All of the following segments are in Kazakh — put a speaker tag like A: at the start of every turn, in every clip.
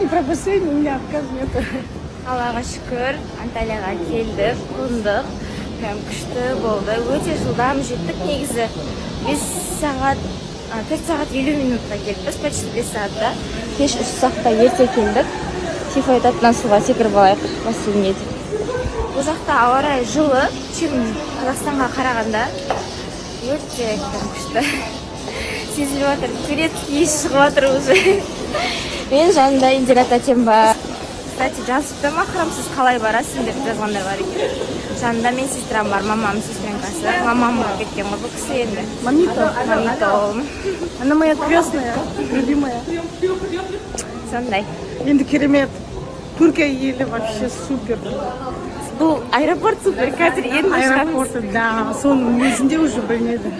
A: не про бассейн, у меня отказ нет.
B: Аллаға шүкір, Анталияға келдік, қондық. Прям күшті болды. Өте жылдам жеттік негізі. 4 сағат 50 минутқа келдік. Почти 5 сағатта. Кеш 3 сағатта ерте келдік. Тифа айтатынан суға секіріп алайық бассейнге деп. Бұл жақта ауа райы жылы, чем Қазақстанға қарағанда. Өте күшті. Сезіліп жатыр, турецкий шығып жатыр уже. Мен жанында Индира тәтем бар. Кстати, жазыпты ма, сіз қалай барасың деп жазғандар бар екен. Жанында мен сестрам бар, мамам, сестренкасы. Мамам болып кеткен ғой бұл кісі енді. Мамито.
A: Она моя крестная, любимая.
B: Сондай.
A: Енді керемет. Түркия елі вообще супер.
B: Бұл аэропорт супер, қазір енді шығамыз.
A: Аэропорты, да, соның өзінде уже білмеді.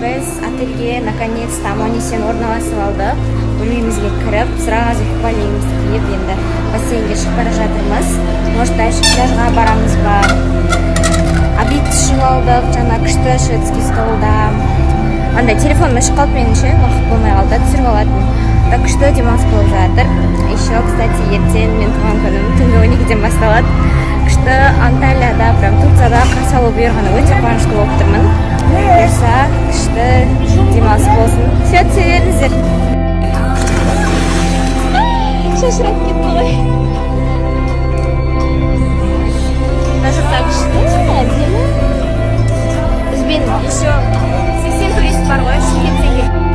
B: Біз отельге наконец-то аман-есен орналасып алдық. Бөлмемізге кіріп, сразу купальнигімізді киіп, енді бассейнге шығып бара жатырмыз. Может, дальше пляжға барамыз ба. Обед ішіп алдық, жаңа күшті шведский столда. Андай телефоным өшіп қалды меніңше, уақыт болмай қалды, түсіріп алатын. Күшті демалыс болып жатыр. Еще, кстати, ертең мен туған күнім түнгі 12-ден басталады. Күшті Анталияда, прям Турцияда қарсы алу бұйырғаны өте қуанышты болып тұрмын. Бұйырса, күшті демалыс болсын. Все беріңіздер. Шашырап кетті ғой. Мына жақта күшті, әдемі. Бізбен еще 80 турист бар ғой, Шымкентте келіп.